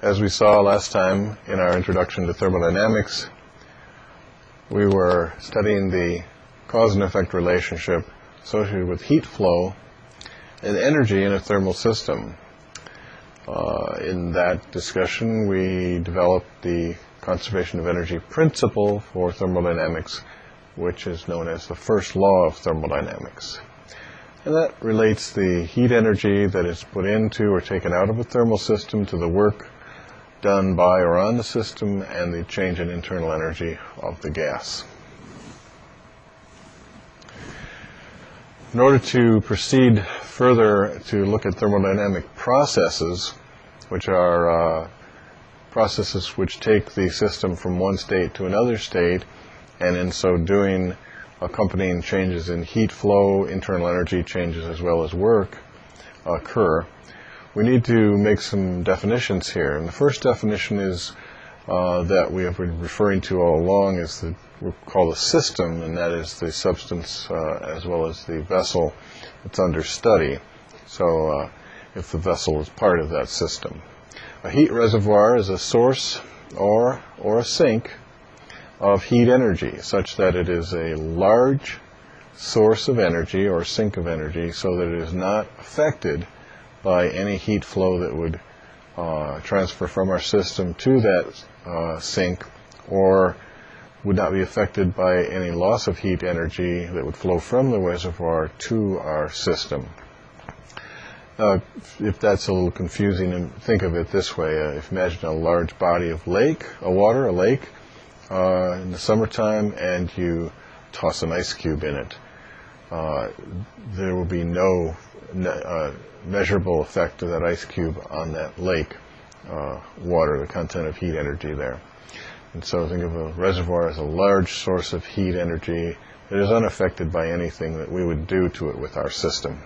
As we saw last time in our introduction to thermodynamics, we were studying the cause and effect relationship associated with heat flow and energy in a thermal system. In that discussion, we developed the conservation of energy principle for thermodynamics, which is known as the first law of thermodynamics. And that relates the heat energy that is put into or taken out of a thermal system to the work done by or on the system and the change in internal energy of the gas. In order to proceed further to look at thermodynamic processes, which are processes which take the system from one state to another state, and in so doing accompanying changes in heat flow, internal energy changes as well as work occur, we need to make some definitions here. And the first definition is that we have been referring to all along is what we call the system, and that is the substance as well as the vessel that's under study. So if the vessel is part of that system. A heat reservoir is a source or a sink of heat energy, such that it is a large source of energy or sink of energy so that it is not affected by any heat flow that would transfer from our system to that sink, or would not be affected by any loss of heat energy that would flow from the reservoir to our system. If that's a little confusing, and think of it this way, if imagine a large body of lake, a lake, in the summertime, and you toss an ice cube in it. There will be no measurable effect of that ice cube on that lake water, the content of heat energy there. And so think of a reservoir as a large source of heat energy that is unaffected by anything that we would do to it with our system.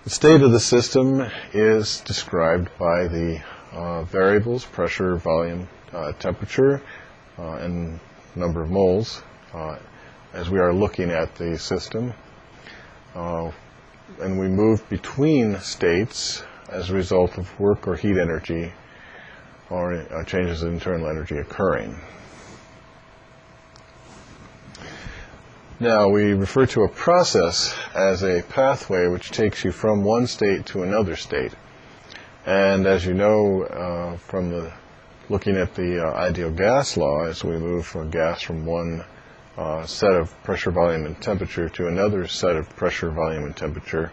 The state of the system is described by the variables, pressure, volume, temperature, and number of moles as we are looking at the system. And we move between states as a result of work or heat energy or changes in internal energy occurring. Now, we refer to a process as a pathway which takes you from one state to another state. And as you know from looking at the ideal gas law, as we move from gas from one set of pressure, volume, and temperature to another set of pressure, volume, and temperature,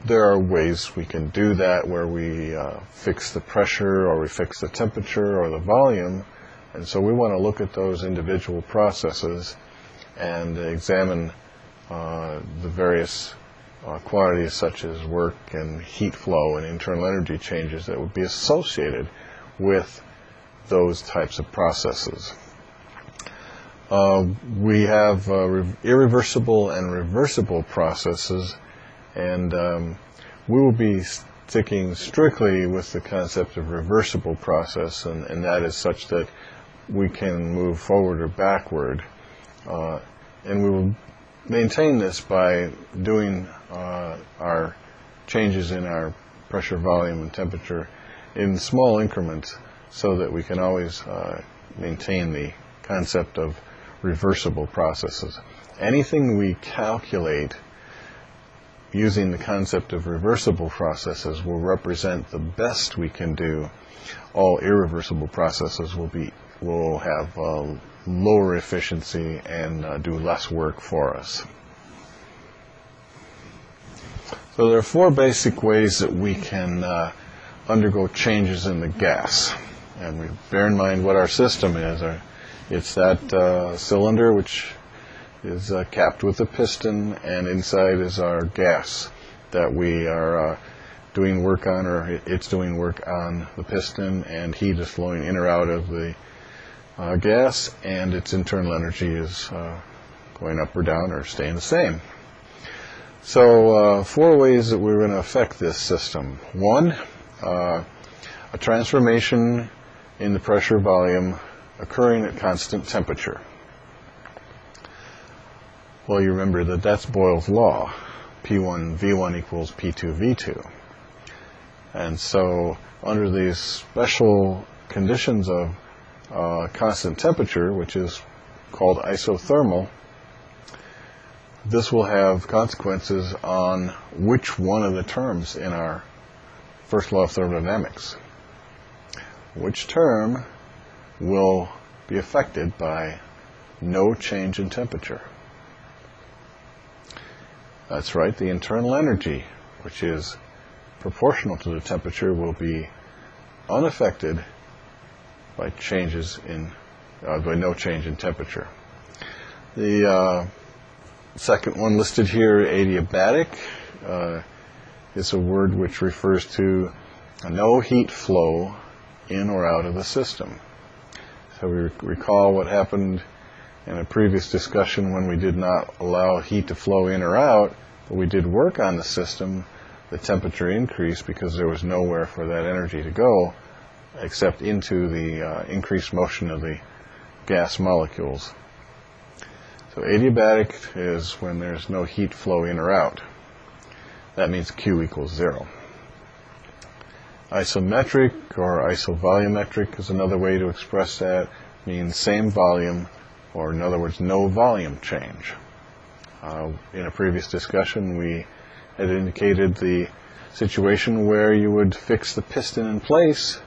there are ways we can do that where we fix the pressure or we fix the temperature or the volume. And so we want to look at those individual processes and examine the various quantities such as work and heat flow and internal energy changes that would be associated with those types of processes. We have irreversible and reversible processes, and we will be sticking strictly with the concept of reversible process, and that is such that we can move forward or backward. And we will maintain this by doing our changes in our pressure, volume, and temperature in small increments so that we can always maintain the concept of reversible processes. Anything we calculate using the concept of reversible processes will represent the best we can do. All irreversible processes will have lower efficiency and do less work for us. So there are four basic ways that we can undergo changes in the gas. And we bear in mind what our system is. It's that cylinder which is capped with a piston, and inside is our gas that we are doing work on, or it's doing work on the piston, and heat is flowing in or out of the gas, and its internal energy is going up or down or staying the same. So four ways that we're going to affect this system. One, a transformation in the pressure volume occurring at constant temperature. Well, you remember that that's Boyle's law. P1 V1 equals P2 V2. And so under these special conditions of constant temperature, which is called isothermal, this will have consequences on which one of the terms in our first law of thermodynamics. Which term will be affected by no change in temperature? That's right, the internal energy, which is proportional to the temperature, will be unaffected by by no change in temperature. The second one listed here, adiabatic, is a word which refers to no heat flow in or out of the system. So we recall what happened in a previous discussion when we did not allow heat to flow in or out, but we did work on the system. The temperature increased because there was nowhere for that energy to go except into the increased motion of the gas molecules. So adiabatic is when there's no heat flow in or out. That means Q equals 0. Isometric or isovolumetric is another way to express that. Means same volume, or in other words, no volume change. In a previous discussion, we had indicated the situation where you would fix the piston in place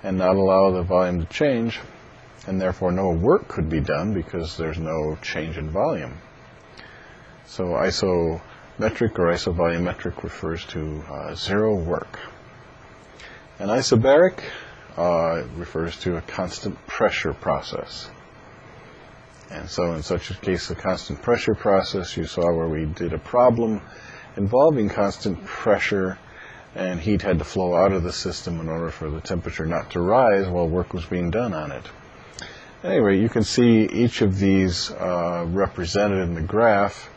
and not allow the volume to change, and therefore no work could be done because there's no change in volume. So isometric or isovolumetric refers to zero work. And isobaric refers to a constant pressure process. And so in such a case, the constant pressure process, you saw where we did a problem involving constant pressure, and heat had to flow out of the system in order for the temperature not to rise while work was being done on it. Anyway, you can see each of these represented in the graph,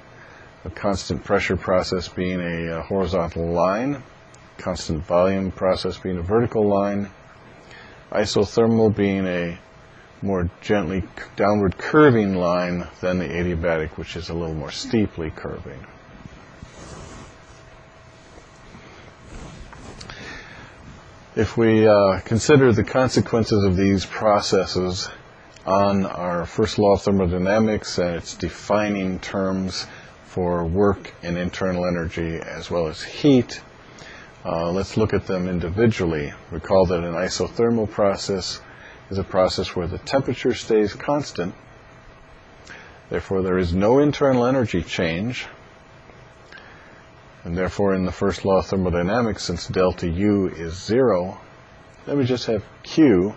a constant pressure process being a horizontal line, constant volume process being a vertical line, isothermal being a more gently downward curving line than the adiabatic, which is a little more steeply curving. If we consider the consequences of these processes on our first law of thermodynamics and its defining terms for work and internal energy as well as heat, let's look at them individually. Recall that an isothermal process is a process where the temperature stays constant. Therefore, there is no internal energy change. And therefore, in the first law of thermodynamics, since delta U is 0, then we just have Q,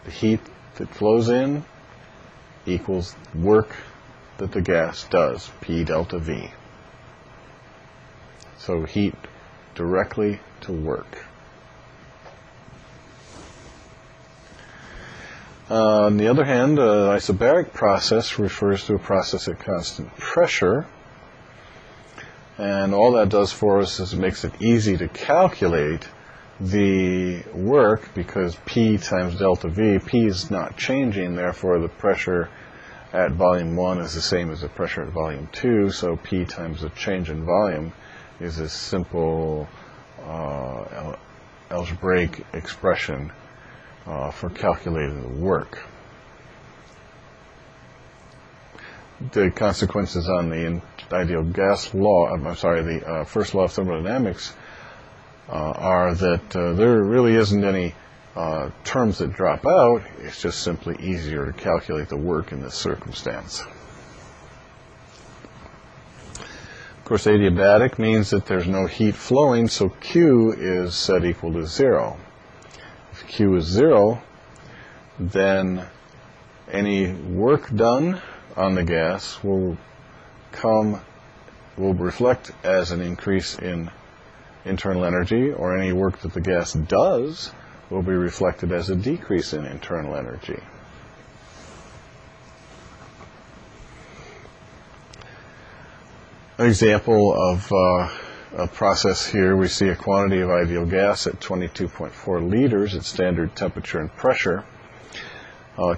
the heat that flows in, equals work that the gas does, P delta V. So heat directly to work. On the other hand, an isobaric process refers to a process at constant pressure. And all that does for us is it makes it easy to calculate the work because P times delta V, P is not changing, therefore the pressure at volume 1 is the same as the pressure at volume 2, so P times the change in volume is a simple algebraic expression for calculating the work. The consequences on the ideal gas law, the first law of thermodynamics, are that there really isn't any terms that drop out. It's just simply easier to calculate the work in this circumstance. Of course, adiabatic means that there's no heat flowing, so Q is set equal to 0. If Q is 0, then any work done on the gas will reflect as an increase in internal energy, or any work that the gas does will be reflected as a decrease in internal energy. An example of a process here, we see a quantity of ideal gas at 22.4 liters at standard temperature and pressure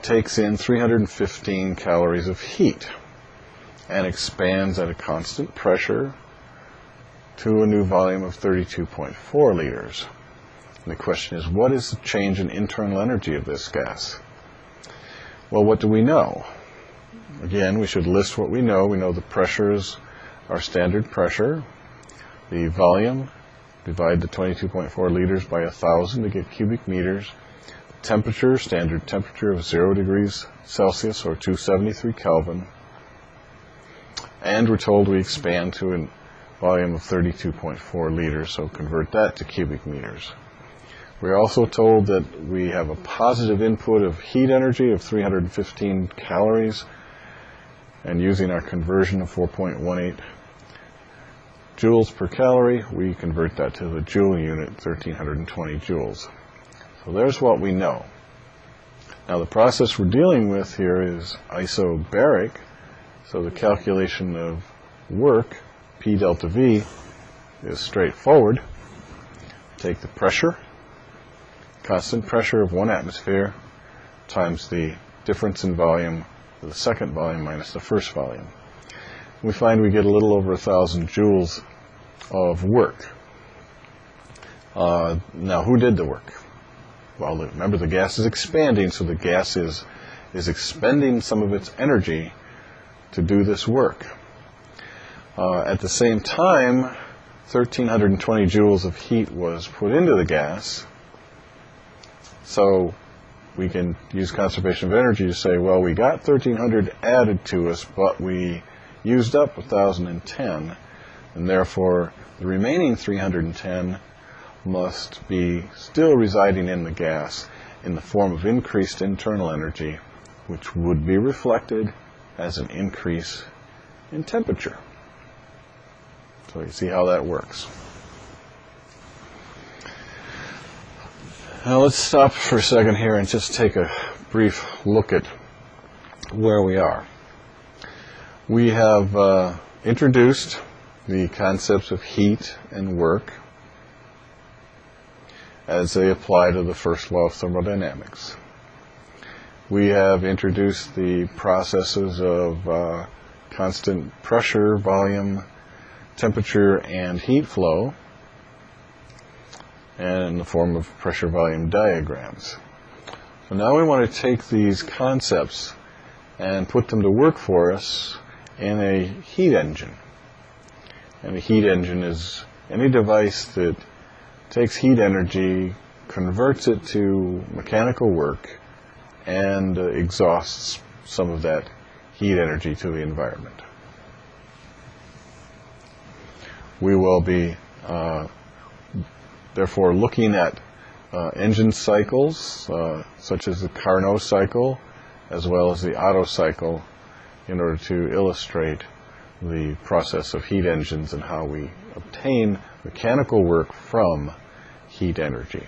takes in 315 calories of heat and expands at a constant pressure to a new volume of 32.4 liters. And the question is, what is the change in internal energy of this gas? Well, what do we know? Again, we should list what we know. We know the pressure is our standard pressure. The volume, divide the 22.4 liters by 1,000 to get cubic meters. Temperature, standard temperature of 0 degrees Celsius or 273 Kelvin. And we're told we expand to a volume of 32.4 liters, so convert that to cubic meters. We're also told that we have a positive input of heat energy of 315 calories, and using our conversion of 4.18 joules per calorie, we convert that to the joule unit, 1,320 joules. So there's what we know. Now the process we're dealing with here is isobaric, so the calculation of work, P delta V, is straightforward. Take the pressure, constant pressure of 1 atmosphere, times the difference in volume of the second volume minus the first volume. We find we get a little over 1,000 joules of work. Now, who did the work? Well, remember, the gas is expanding, so the gas is expending some of its energy to do this work. At the same time, 1,320 joules of heat was put into the gas, so we can use conservation of energy to say, well, we got 1,300 added to us, but we used up 1,010, and therefore the remaining 310 must be still residing in the gas in the form of increased internal energy, which would be reflected as an increase in temperature. So you see how that works. Now let's stop for a second here and just take a brief look at where we are. We have introduced the concepts of heat and work as they apply to the first law of thermodynamics. We have introduced the processes of constant pressure, volume, temperature, and heat flow, and in the form of pressure volume diagrams. So now we want to take these concepts and put them to work for us in a heat engine. And a heat engine is any device that takes heat energy, converts it to mechanical work, and exhausts some of that heat energy to the environment. We will be therefore looking at engine cycles, such as the Carnot cycle, as well as the Otto cycle, in order to illustrate the process of heat engines and how we obtain mechanical work from heat energy.